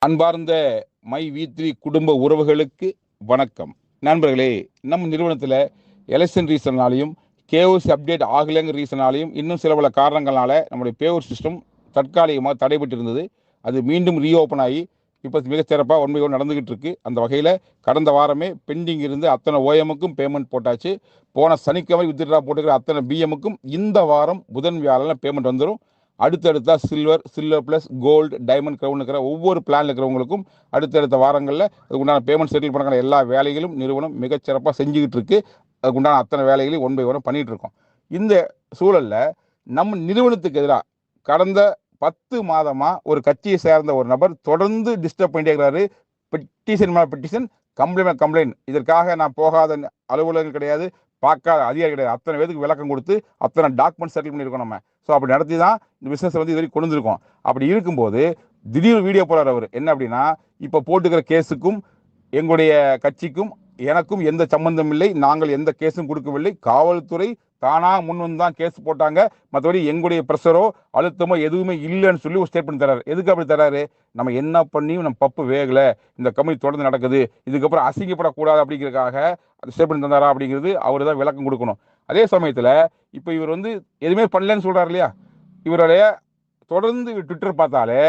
அன்பார்ந்த மை வீத்ரி குடும்ப உறவுகளுக்கு வணக்கம். நண்பர்களே, நம்ம நிறுவனத்தில் எலெக்ஷன் ரீசனாலையும் கேஓசி அப்டேட் ஆகலைங்கிற ரீசனாலையும் இன்னும் சில பல காரணங்களால நம்முடைய பேவர் சிஸ்டம் தற்காலிகமாக தடைபட்டு இருந்தது. அது மீண்டும் ரீஓப்பன் ஆகி இப்போ மிகச்சிறப்பாக ஒன் பை ஒன் நடந்துகிட்டு இருக்கு. அந்த வகையில் கடந்த வாரமே பெண்டிங் இருந்து அத்தனை ஓஎம்முக்கும் பேமெண்ட் போட்டாச்சு. போன சனிக்கிழமை வித்ட்ரா போட்டுக்கிற அத்தனை பிஎம்முக்கும் இந்த வாரம் புதன் வியாழன் பேமெண்ட் வந்துடும். அடுத்தடுத்தா silver plus gold diamond crown இருக்கிற ஒவ்வொரு பிளானில் இருக்கிறவங்களுக்கும் அடுத்தடுத்த வாரங்களில் அதுக்குண்டான பேமெண்ட் செட்டில் பண்ணுற எல்லா வேலைகளும் நிறுவனம் மிகச்சிறப்பாக செஞ்சுக்கிட்டு இருக்கு. அதுக்குண்டான அத்தனை வேலைகளையும் ஒன் பை ஒன் பண்ணிகிட்டு இருக்கோம். இந்த சூழலில் நம்ம நிறுவனத்துக்கு எதிராக கடந்த 10 மாதமாக ஒரு கட்சியை சேர்ந்த ஒரு நபர் தொடர்ந்து டிஸ்டர்ப் பண்ணிட்டே இருக்கிறாரு. பெட்டிஷன் மேலே பெட்டிஷன், கம்ப்ளைண்ட். இதற்காக நான் போகாத அலுவலகம் கிடையாது, பார்க்காத அதிகாரி கிடையாது. அத்தனை பேருக்கு விளக்கம் கொடுத்து அத்தனை டாக்குமெண்ட் செட்டில் பண்ணியிருக்கோம் நம்ம. ஸோ அப்படி நடத்தி தான் இந்த பிஸ்னஸை இது வரைக்கும் கொண்டு வந்திருக்கோம். அப்படி இருக்கும்போது திடீர்னு வீடியோ போடுறார் அவர். என்ன அப்படின்னா, இப்போ போட்டுக்கிற கேஸுக்கும் எங்களுடைய கட்சிக்கும் எனக்கும் எந்த சம்பந்தம் இல்லை, நாங்கள் எந்த கேஸும் கொடுக்கவில்லை, காவல்துறை தானாக முன் வந்து தான் கேஸ் போட்டாங்க, மற்றபடி எங்களுடைய ப்ரெஷரோ அழுத்தமோ எதுவுமே இல்லைன்னு சொல்லி ஒரு ஸ்டேட்மெண்ட் தராரு. எதுக்கு அப்படி தராரு? நம்ம என்ன பண்ணியும் நம்ம பப்பு வேகலை, இந்த கம்பெனி தொடர்ந்து நடக்குது, இதுக்கப்புறம் அசிங்கப்படக்கூடாது அப்படிங்கிறதுக்காக அந்த ஸ்டேட்மெண்ட் தந்தாரா அப்படிங்கிறது அவர் தான் விளக்கம் கொடுக்கணும். அதே சமயத்தில் இப்போ இவர் எதுவுமே பண்ணலன்னு சொல்கிறார் இல்லையா, இவருடைய தொடர்ந்து ட்விட்டர் பார்த்தாலே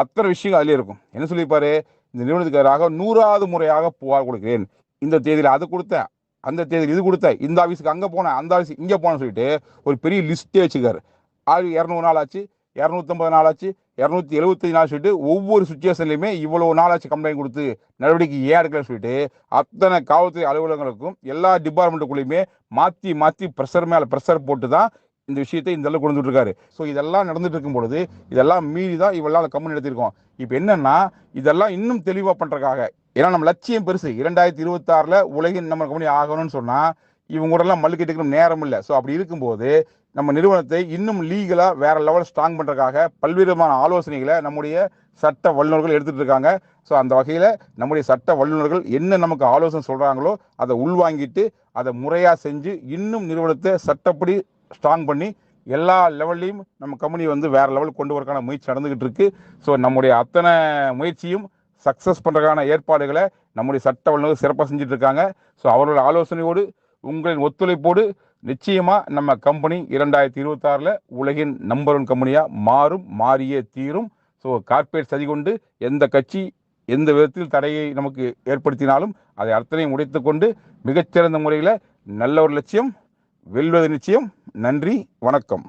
அத்தனை விஷயங்கள் அதிலே இருக்கும். என்ன சொல்லியிருப்பாரு? இந்த நிறுவனத்துக்கு எதிராக 100வது முறையாக புகார் கொடுக்கிறேன், இந்த தேதியில் அது கொடுத்தேன், அந்த தேதியில் இது கொடுத்தேன், இந்த ஆஃபீஸுக்கு அங்கே போனேன், அந்த ஆஃபீஸுக்கு இங்கே போனேன்னு சொல்லிட்டு ஒரு பெரிய லிஸ்ட்டே வச்சுக்காரு. 200 நாள் ஆச்சு, 250 நாள் ஆச்சு, 275 நாள் சொல்லிட்டு ஒவ்வொரு சுச்சுவேஷன்லையுமே இவ்வளோ நாள் ஆச்சு கம்ப்ளைண்ட் கொடுத்து நடவடிக்கை ஏன் எடுக்கலன்னு சொல்லிட்டு அத்தனை காவல்துறை அலுவலகங்களுக்கும் எல்லா டிபார்ட்மெண்ட்டுக்குள்ளேயுமே மாற்றி ப்ரெஷர் மேலே ப்ரெஷர் போட்டு தான் இந்த விஷயத்தை இந்த அளவுக்கு கொண்டு வந்துருக்காரு. ஸோ இதெல்லாம் நடந்துட்டு இருக்கும் பொழுது இதெல்லாம் மீறி தான் இவெல்லாம் அந்த கம்பெனி எடுத்திருக்கோம். இப்போ என்னன்னா, இதெல்லாம் இன்னும் தெளிவாக பண்ணுறதுக்காக, ஏன்னா நம்ம லட்சியம் பெருசு, 2026 உலகின் நம்ம கம்பெனி ஆகணும்னு சொன்னால் இவங்க கூட எல்லாம் மல்லுக்கிட்டு நேரம் இல்லை. ஸோ அப்படி இருக்கும்போது நம்ம நிறுவனத்தை இன்னும் லீகலாக வேற லெவல் ஸ்ட்ராங் பண்ணுறதுக்காக பல்வேறு விதமான ஆலோசனைகளை நம்முடைய சட்ட வல்லுநர்கள் எடுத்துகிட்டு இருக்காங்க. ஸோ அந்த வகையில் நம்முடைய சட்ட வல்லுநர்கள் என்ன நமக்கு ஆலோசனை சொல்கிறாங்களோ அதை உள்வாங்கிட்டு அதை முறையாக செஞ்சு இன்னும் நிறுவனத்தை சட்டப்படி ஸ்ட்ராங் பண்ணி எல்லா லெவல்லையும் நம்ம கம்பெனி வேற லெவல் கொண்டு வரக்கான முயற்சி நடந்துகிட்டு இருக்கு. ஸோ நம்முடைய அத்தனை முயற்சியும் சக்ஸஸ் பண்ணுறதுக்கான ஏற்பாடுகளை நம்முடைய சட்ட வல்லுநர்கள் சிறப்பாக செஞ்சுட்டு இருக்காங்க. ஸோ அவர்களோட ஆலோசனையோடு உங்களின் ஒத்துழைப்போடு நிச்சயமாக நம்ம கம்பெனி 2026 உலகின் நம்பர் 1 கம்பெனியாக மாறியே தீரும். ஸோ கார்ப்பரேட் சதி கொண்டு எந்த கட்சி எந்த விதத்தில் தடையை நமக்கு ஏற்படுத்தினாலும் அதை அத்தனையும் உடைத்து கொண்டு மிகச்சிறந்த முறையில் நல்ல ஒரு லட்சியம் வெல்வது நிச்சயம். நன்றி, வணக்கம்.